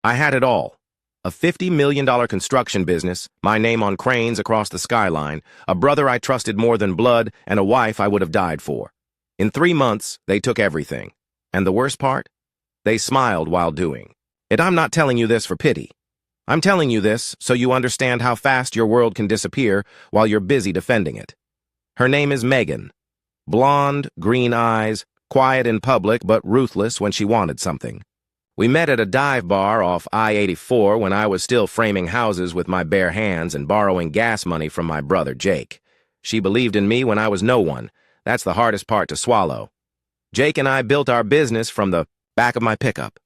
I had it all. A $50 million construction business, my name on cranes across the skyline, a brother I trusted more than blood, and a wife I would have died for. In 3 months, they took everything. And the worst part? They smiled while doing it. I'm not telling you this for pity. I'm telling you this so you understand how fast your world can disappear while you're busy defending it. Her name is Megan. Blonde, green eyes, quiet in public but ruthless when she wanted something. We met at a dive bar off I-84 when I was still framing houses with my bare hands and borrowing gas money from my brother Jake. She believed in me when I was no one. That's the hardest part to swallow. Jake and I built our business from the back of my pickup.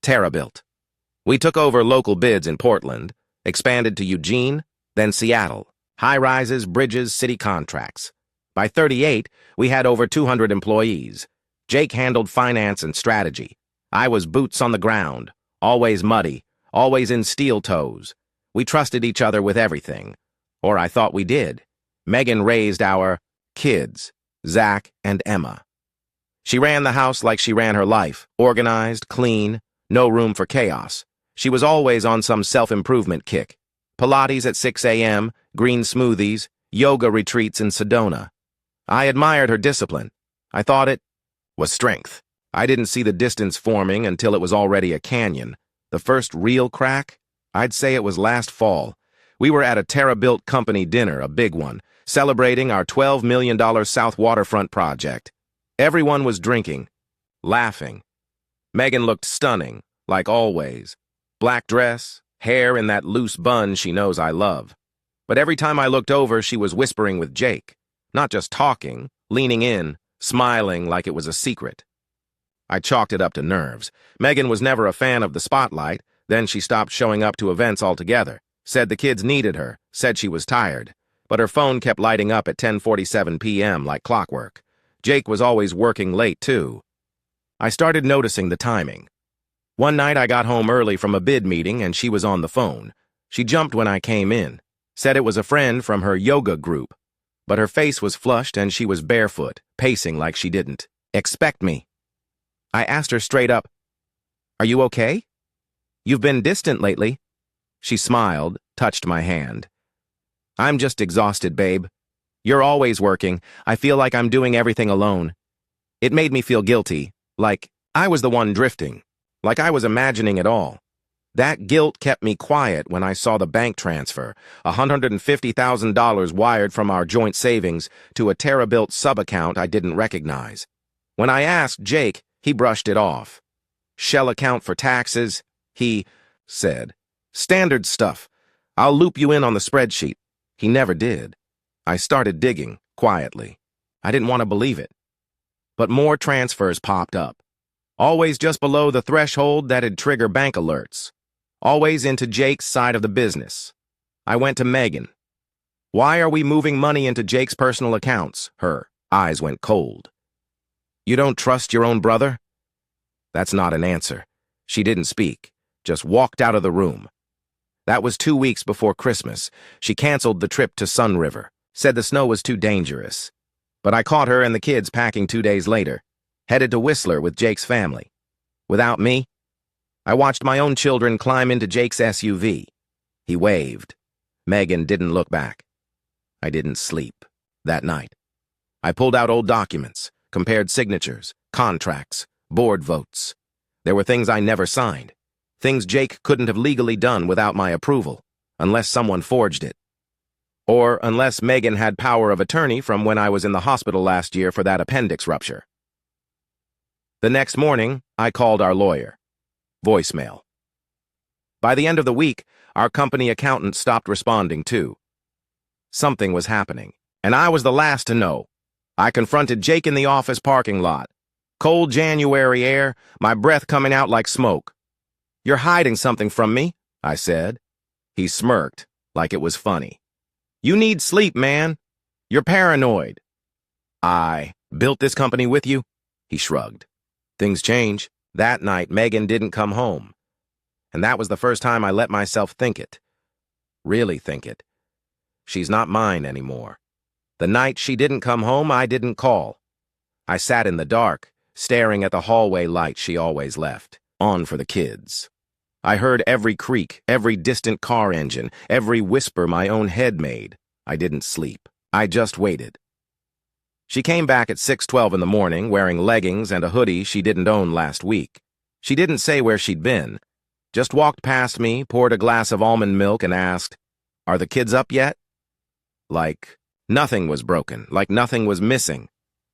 TerraBuilt. We took over local bids in Portland, expanded to Eugene, then Seattle. High-rises, bridges, city contracts. By 38, we had over 200 employees. Jake handled finance and strategy. I was boots on the ground, always muddy, always in steel toes. We trusted each other with everything. Or I thought we did. Megan raised our kids, Zach and Emma. She ran the house like she ran her life, organized, clean, no room for chaos. She was always on some self-improvement kick. Pilates at 6 a.m., green smoothies, yoga retreats in Sedona. I admired her discipline. I thought it was strength. I didn't see the distance forming until it was already a canyon. The first real crack? I'd say it was last fall. We were at a TerraBuilt company dinner, a big one, celebrating our $12 million South Waterfront project. Everyone was drinking, laughing. Megan looked stunning, like always. Black dress, hair in that loose bun she knows I love. But every time I looked over, she was whispering with Jake. Not just talking, leaning in, smiling like it was a secret. I chalked it up to nerves. Megan was never a fan of the spotlight. Then she stopped showing up to events altogether. Said the kids needed her. Said she was tired. But her phone kept lighting up at 10:47 p.m. like clockwork. Jake was always working late, too. I started noticing the timing. One night I got home early from a bid meeting and she was on the phone. She jumped when I came in. Said it was a friend from her yoga group. But her face was flushed and she was barefoot, pacing like she didn't expect me. I asked her straight up, "Are you okay? You've been distant lately." She smiled, touched my hand. "I'm just exhausted, babe. You're always working. I feel like I'm doing everything alone." It made me feel guilty, like I was the one drifting, like I was imagining it all. That guilt kept me quiet when I saw the bank transfer, $150,000 wired from our joint savings to a TerraBuilt sub-account I didn't recognize. When I asked Jake, he brushed it off. "Shell account for taxes," he said. "Standard stuff. I'll loop you in on the spreadsheet." He never did. I started digging, quietly. I didn't want to believe it. But more transfers popped up. Always just below the threshold that'd trigger bank alerts. Always into Jake's side of the business. I went to Megan. "Why are we moving money into Jake's personal accounts?" Her eyes went cold. "You don't trust your own brother?" That's not an answer. She didn't speak, just walked out of the room. That was 2 weeks before Christmas. She canceled the trip to Sun River, said the snow was too dangerous. But I caught her and the kids packing 2 days later, headed to Whistler with Jake's family. Without me, I watched my own children climb into Jake's SUV. He waved. Megan didn't look back. I didn't sleep that night. I pulled out old documents, compared signatures, contracts, board votes. There were things I never signed, things Jake couldn't have legally done without my approval, unless someone forged it. Or unless Megan had power of attorney from when I was in the hospital last year for that appendix rupture. The next morning, I called our lawyer. Voicemail. By the end of the week, our company accountant stopped responding too. Something was happening, and I was the last to know. I confronted Jake in the office parking lot. Cold January air, my breath coming out like smoke. "You're hiding something from me," I said. He smirked, like it was funny. "You need sleep, man. You're paranoid." "I built this company with you?" He shrugged. Things change. That night, Megan didn't come home. And that was the first time I let myself think it. Really think it. She's not mine anymore. The night she didn't come home, I didn't call. I sat in the dark, staring at the hallway light she always left, on for the kids. I heard every creak, every distant car engine, every whisper my own head made. I didn't sleep. I just waited. She came back at 6:12 in the morning, wearing leggings and a hoodie she didn't own last week. She didn't say where she'd been. Just walked past me, poured a glass of almond milk, and asked, "Are the kids up yet?" Like nothing was broken, like nothing was missing.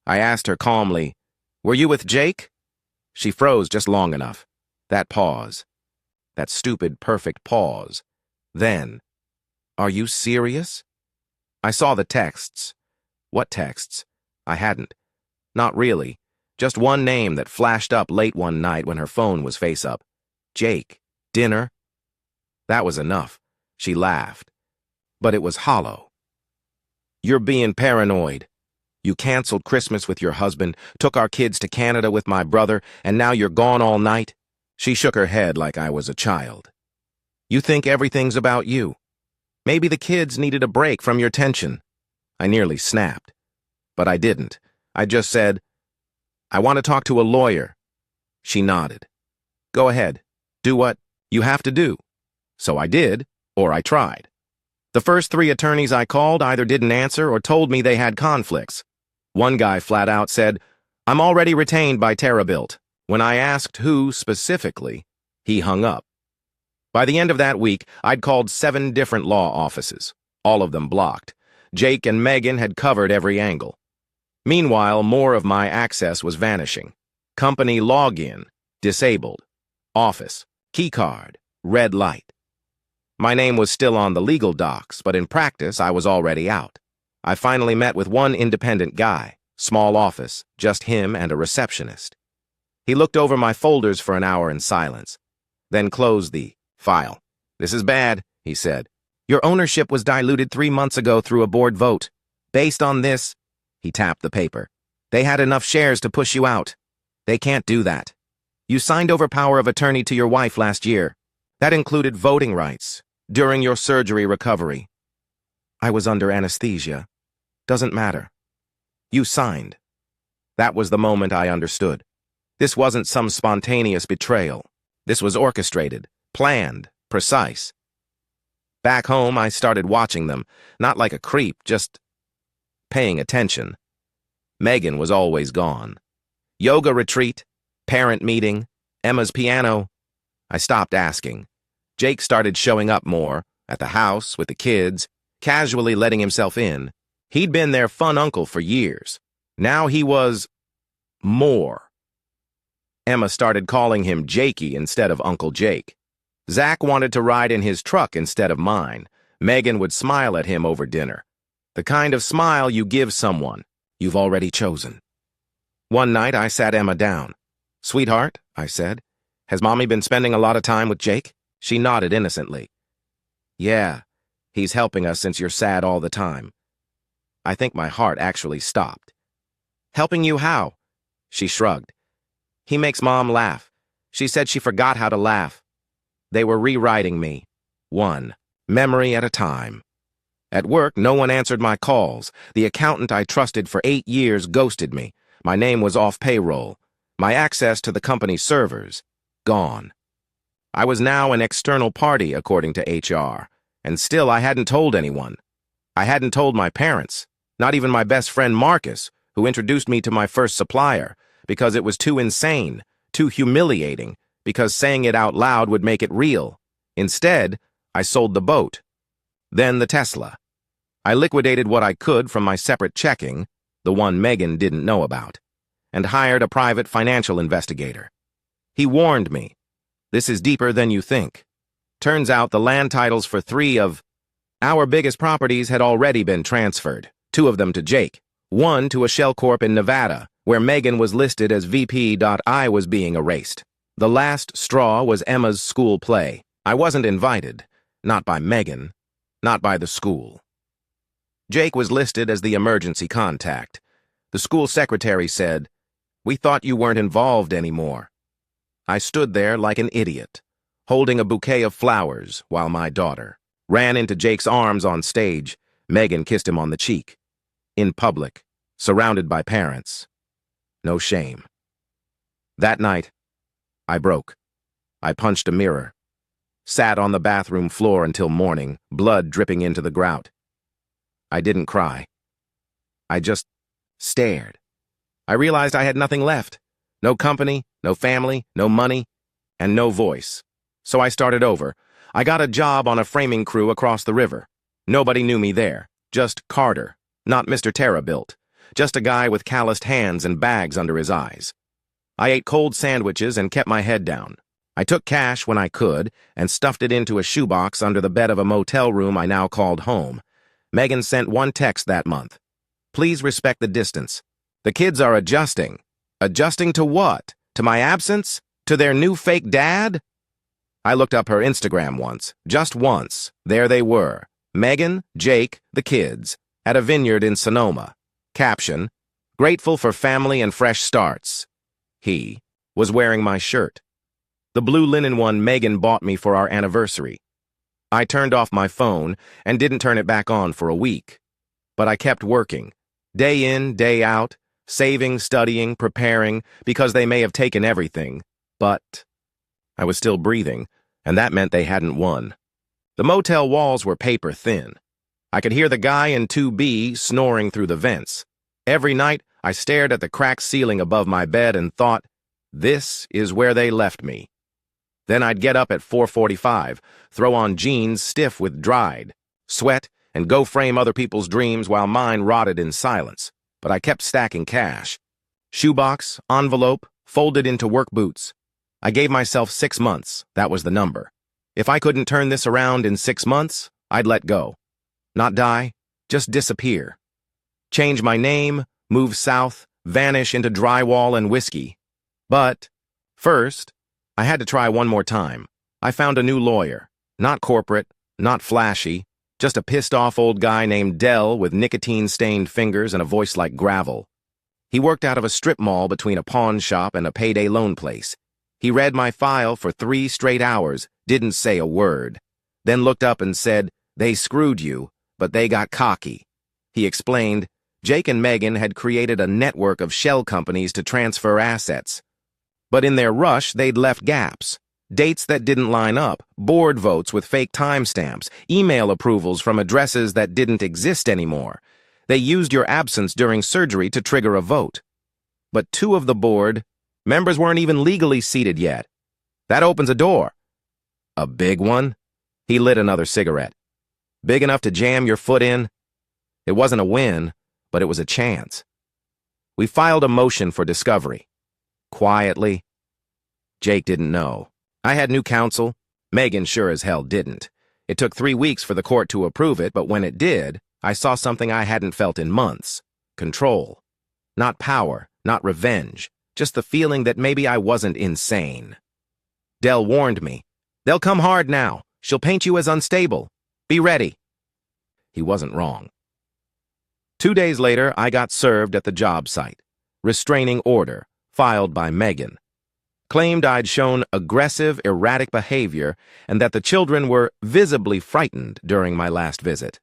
I asked her calmly, "Were you with Jake?" She froze just long enough. That pause. That stupid, perfect pause. Then, "Are you serious?" I saw the texts. What texts? I hadn't. Not really. Just one name that flashed up late one night when her phone was face up. Jake. Dinner. That was enough. She laughed. But it was hollow. "You're being paranoid. You canceled Christmas with your husband, took our kids to Canada with my brother, and now you're gone all night?" She shook her head like I was a child. "You think everything's about you. Maybe the kids needed a break from your tension." I nearly snapped. But I didn't. I just said, "I want to talk to a lawyer." She nodded. "Go ahead. Do what you have to do." So I did, or I tried. The first 3 attorneys I called either didn't answer or told me they had conflicts. One guy flat out said, "I'm already retained by TerraBuilt." When I asked who specifically, he hung up. By the end of that week, I'd called 7 different law offices, all of them blocked. Jake and Megan had covered every angle. Meanwhile, more of my access was vanishing. Company login, disabled. Office, keycard, red light. My name was still on the legal docs, but in practice, I was already out. I finally met with one independent guy, small office, just him and a receptionist. He looked over my folders for an hour in silence, then closed the file. "This is bad," he said. "Your ownership was diluted 3 months ago through a board vote. Based on this," he tapped the paper, "they had enough shares to push you out. They can't do that. You signed over power of attorney to your wife last year. That included voting rights during your surgery recovery." I was under anesthesia. Doesn't matter. You signed. That was the moment I understood. This wasn't some spontaneous betrayal. This was orchestrated, planned, precise. Back home, I started watching them, not like a creep, just paying attention. Megan was always gone. Yoga retreat, parent meeting, Emma's piano. I stopped asking. Jake started showing up more, at the house, with the kids, casually letting himself in. He'd been their fun uncle for years. Now he was more. Emma started calling him Jakey instead of Uncle Jake. Zach wanted to ride in his truck instead of mine. Megan would smile at him over dinner. The kind of smile you give someone you've already chosen. One night, I sat Emma down. "Sweetheart," I said, "has Mommy been spending a lot of time with Jake?" She nodded innocently. "Yeah, he's helping us since you're sad all the time." I think my heart actually stopped. "Helping you how?" She shrugged. "He makes Mom laugh. She said she forgot how to laugh." They were rewriting me, one memory at a time. At work, no one answered my calls. The accountant I trusted for 8 years ghosted me. My name was off payroll. My access to the company's servers, gone. I was now an external party, according to HR, and still I hadn't told anyone. I hadn't told my parents, not even my best friend Marcus, who introduced me to my first supplier, because it was too insane, too humiliating, because saying it out loud would make it real. Instead, I sold the boat. Then the Tesla. I liquidated what I could from my separate checking, the one Megan didn't know about, and hired a private financial investigator. He warned me, "This is deeper than you think." Turns out the land titles for 3 of our biggest properties had already been transferred, 2 of them to Jake, 1 to a shell corp in Nevada, where Megan was listed as VP.I was being erased. The last straw was Emma's school play. I wasn't invited, not by Megan, not by the school. Jake was listed as the emergency contact. The school secretary said, "We thought you weren't involved anymore." I stood there like an idiot, holding a bouquet of flowers while my daughter ran into Jake's arms on stage. Megan kissed him on the cheek. In public, surrounded by parents. No shame. That night, I broke. I punched a mirror. sat on the bathroom floor until morning, blood dripping into the grout. I didn't cry. I just stared. I realized I had nothing left. No company, no family, no money, and no voice. So I started over. I got a job on a framing crew across the river. Nobody knew me there. Just Carter, not Mr. Terra-built. Just a guy with calloused hands and bags under his eyes. I ate cold sandwiches and kept my head down. I took cash when I could and stuffed it into a shoebox under the bed of a motel room I now called home. Megan sent one text that month. Please respect the distance. The kids are adjusting. Adjusting to what? To my absence? To their new fake dad? I looked up her Instagram once. Just once. There they were. Megan, Jake, the kids, at a vineyard in Sonoma. Caption, grateful for family and fresh starts. He was wearing my shirt. The blue linen one Megan bought me for our anniversary. I turned off my phone and didn't turn it back on for a week. But I kept working. Day in, day out, saving, studying, preparing, because they may have taken everything. But I was still breathing, and that meant they hadn't won. The motel walls were paper thin. I could hear the guy in 2B snoring through the vents. Every night, I stared at the cracked ceiling above my bed and thought, this is where they left me. Then I'd get up at 4:45, throw on jeans stiff with dried, sweat, and go frame other people's dreams while mine rotted in silence. But I kept stacking cash. Shoebox, envelope, folded into work boots. I gave myself 6 months. That was the number. If I couldn't turn this around in 6 months, I'd let go. Not die, just disappear. Change my name, move south, vanish into drywall and whiskey. But first, I had to try one more time. I found a new lawyer. Not corporate, not flashy, just a pissed-off old guy named Dell with nicotine-stained fingers and a voice like gravel. He worked out of a strip mall between a pawn shop and a payday loan place. He read my file for 3 straight hours, didn't say a word, then looked up and said, they screwed you, but they got cocky. He explained, Jake and Megan had created a network of shell companies to transfer assets. But in their rush, they'd left gaps. Dates that didn't line up, board votes with fake timestamps, email approvals from addresses that didn't exist anymore. They used your absence during surgery to trigger a vote. But 2 of the board members weren't even legally seated yet. That opens a door. A big one? He lit another cigarette. Big enough to jam your foot in? It wasn't a win, but it was a chance. We filed a motion for discovery. Quietly. Jake didn't know. I had new counsel. Megan sure as hell didn't. It took 3 weeks for the court to approve it, but when it did, I saw something I hadn't felt in months. Control. Not power, not revenge, just the feeling that maybe I wasn't insane. Dell warned me. They'll come hard now. She'll paint you as unstable. Be ready. He wasn't wrong. 2 days later, I got served at the job site. Restraining order, filed by Megan. Claimed I'd shown aggressive, erratic behavior and that the children were visibly frightened during my last visit.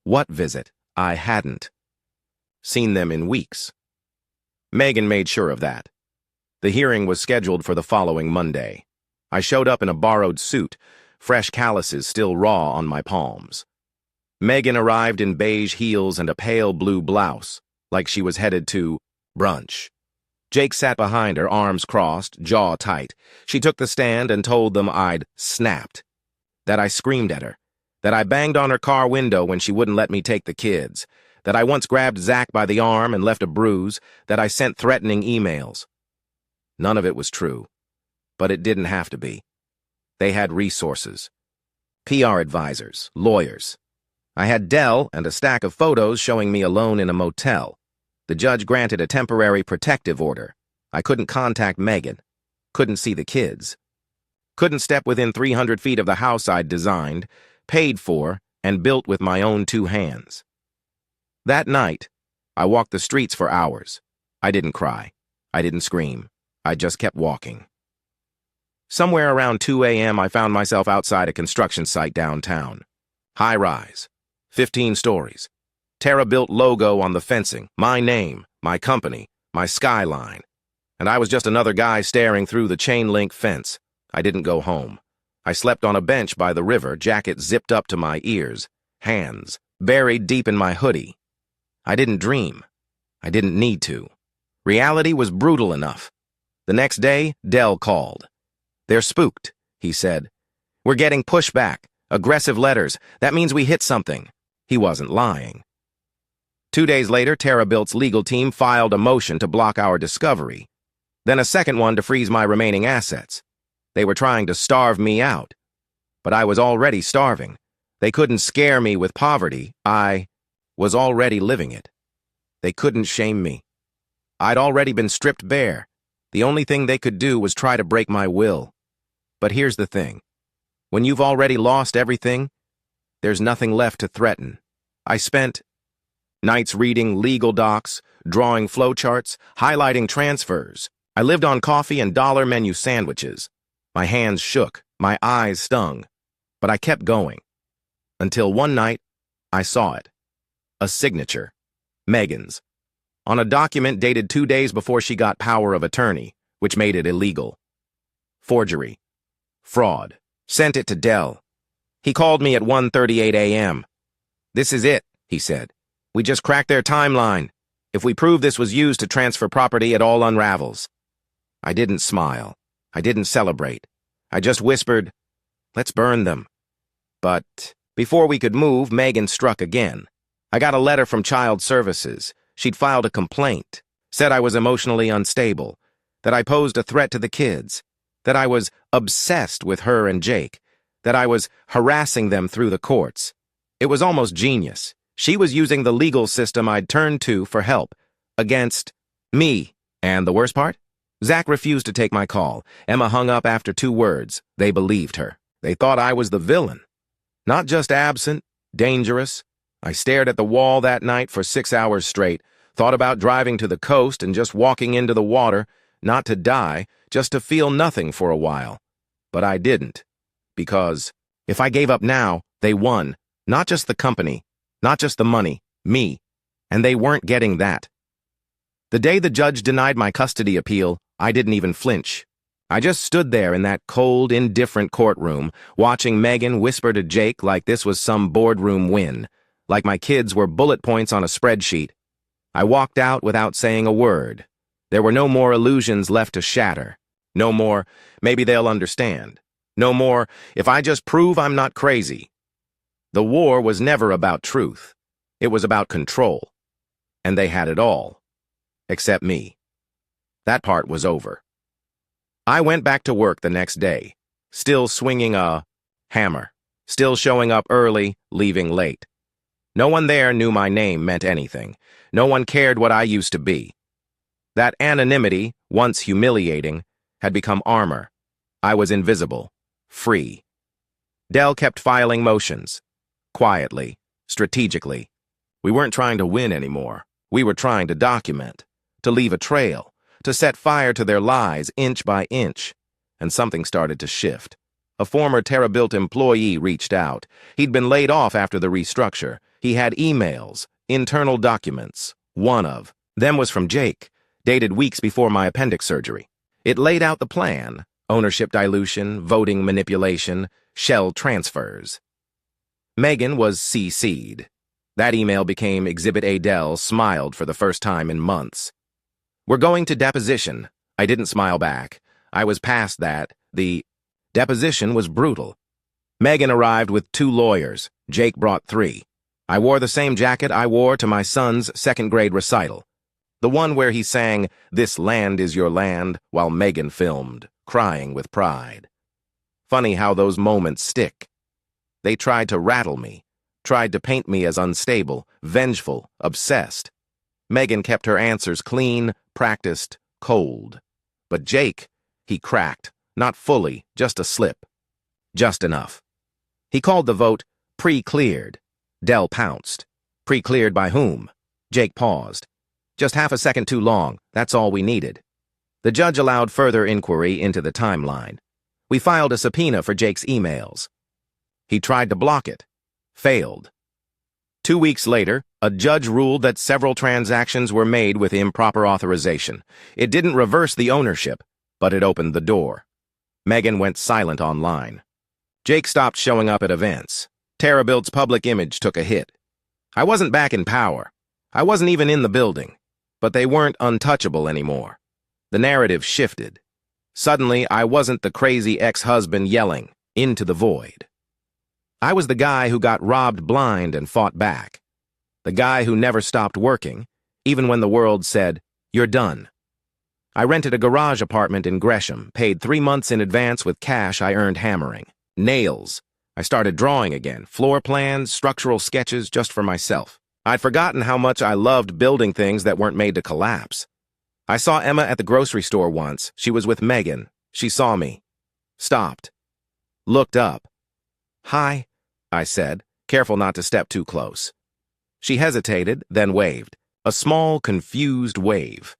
What visit? I hadn't seen them in weeks. Megan made sure of that. The hearing was scheduled for the following Monday. I showed up in a borrowed suit, fresh calluses still raw on my palms. Megan arrived in beige heels and a pale blue blouse, like she was headed to brunch. Jake sat behind her, arms crossed, jaw tight. She took the stand and told them I'd snapped, that I screamed at her, that I banged on her car window when she wouldn't let me take the kids, that I once grabbed Zach by the arm and left a bruise, that I sent threatening emails. None of it was true, but it didn't have to be. They had resources. PR advisors, lawyers. I had Dell and a stack of photos showing me alone in a motel. The judge granted a temporary protective order. I couldn't contact Megan. Couldn't see the kids. Couldn't step within 300 feet of the house I'd designed, paid for, and built with my own 2 hands. That night, I walked the streets for hours. I didn't cry. I didn't scream. I just kept walking. Somewhere around 2 a.m., I found myself outside a construction site downtown. High rise, 15 stories. Terra-built logo on the fencing, my name, my company, my skyline. And I was just another guy staring through the chain-link fence. I didn't go home. I slept on a bench by the river, jacket zipped up to my ears, hands buried deep in my hoodie. I didn't dream. I didn't need to. Reality was brutal enough. The next day, Dell called. "They're spooked," he said. "We're getting pushback, aggressive letters. That means we hit something." He wasn't lying. 2 days later, TerraBuilt's legal team filed a motion to block our discovery. Then a second one to freeze my remaining assets. They were trying to starve me out. But I was already starving. They couldn't scare me with poverty. I was already living it. They couldn't shame me. I'd already been stripped bare. The only thing they could do was try to break my will. But here's the thing. When you've already lost everything, there's nothing left to threaten. I spent nights reading legal docs, drawing flowcharts, highlighting transfers. I lived on coffee and dollar menu sandwiches. My hands shook, my eyes stung, but I kept going. Until one night, I saw it. A signature. Megan's. On a document dated 2 days before she got power of attorney, which made it illegal. Forgery. Fraud. Sent it to Dell. He called me at 1:38 a.m. "This is it," he said. "We just cracked their timeline. If we prove this was used to transfer property, it all unravels." I didn't smile. I didn't celebrate. I just whispered, "Let's burn them." But before we could move, Megan struck again. I got a letter from Child Services. She'd filed a complaint, said I was emotionally unstable, that I posed a threat to the kids, that I was obsessed with her and Jake, that I was harassing them through the courts. It was almost genius. She was using the legal system I'd turned to for help against me. And the worst part? Zach refused to take my call. Emma hung up after 2 words. They believed her. They thought I was the villain. Not just absent, dangerous. I stared at the wall that night for 6 hours straight, thought about driving to the coast and just walking into the water, not to die, just to feel nothing for a while. But I didn't. Because if I gave up now, they won. Not just the company, not just the money, me. And they weren't getting that. The day the judge denied my custody appeal, I didn't even flinch. I just stood there in that cold, indifferent courtroom, watching Megan whisper to Jake like this was some boardroom win, like my kids were bullet points on a spreadsheet. I walked out without saying a word. There were no more illusions left to shatter. No more, maybe they'll understand. No more, if I just prove I'm not crazy. The war was never about truth. It was about control. And they had it all. Except me. That part was over. I went back to work the next day, still swinging a hammer, still showing up early, leaving late. No one there knew my name meant anything. No one cared what I used to be. That anonymity, once humiliating, had become armor. I was invisible, free. Dell kept filing motions, quietly, strategically. We weren't trying to win anymore. We were trying to document, to leave a trail, to set fire to their lies inch by inch. And something started to shift. A former TerraBuilt employee reached out. He'd been laid off after the restructure. He had emails, internal documents. One of them was from Jake, dated weeks before my appendix surgery. It laid out the plan: ownership dilution, voting manipulation, shell transfers. Megan was CC'd. That email became Exhibit A. Dell smiled for the first time in months. "We're going to deposition." I didn't smile back. I was past that. The deposition was brutal. Megan arrived with 2 lawyers. Jake brought 3. I wore the same jacket I wore to my son's 2nd grade recital. The one where he sang, "This land is your land," while Megan filmed, crying with pride. Funny how those moments stick. They tried to rattle me, tried to paint me as unstable, vengeful, obsessed. Megan kept her answers clean, practiced, cold. But Jake, he cracked, not fully, just a slip. Just enough. He called the vote pre-cleared. Dell pounced. Pre-cleared by whom? Jake paused. Just half a second too long, that's all we needed. The judge allowed further inquiry into the timeline. We filed a subpoena for Jake's emails. He tried to block it. Failed. 2 weeks later, a judge ruled that several transactions were made with improper authorization. It didn't reverse the ownership, but it opened the door. Megan went silent online. Jake stopped showing up at events. Terabild's public image took a hit. I wasn't back in power. I wasn't even in the building. But they weren't untouchable anymore. The narrative shifted. Suddenly, I wasn't the crazy ex-husband yelling into the void. I was the guy who got robbed blind and fought back. The guy who never stopped working, even when the world said, "You're done." I rented a garage apartment in Gresham, paid 3 months in advance with cash I earned hammering. Nails. I started drawing again, floor plans, structural sketches just for myself. I'd forgotten how much I loved building things that weren't made to collapse. I saw Emma at the grocery store once. She was with Megan. She saw me. Stopped. Looked up. "Hi," I said, careful not to step too close. She hesitated, then waved. A small, confused wave.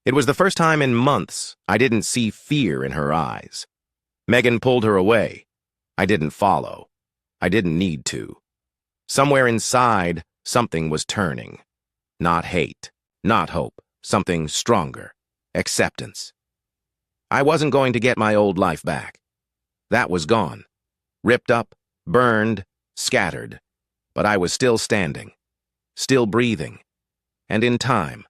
It was the first time in months I didn't see fear in her eyes. Megan pulled her away. I didn't follow. I didn't need to. Somewhere inside, something was turning. Not hate, not hope, something stronger. Acceptance. I wasn't going to get my old life back. That was gone. Ripped up, burned, scattered. But I was still standing. Still breathing. And in time,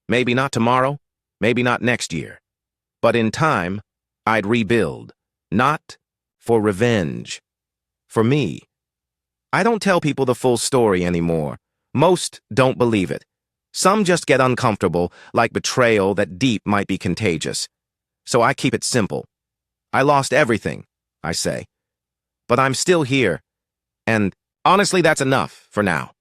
maybe not tomorrow, maybe not next year, but in time, I'd rebuild. Not for revenge. For me. I don't tell people the full story anymore. Most don't believe it. Some just get uncomfortable, like betrayal that deep might be contagious. So I keep it simple. I lost everything, I say. But I'm still here. And honestly, that's enough for now.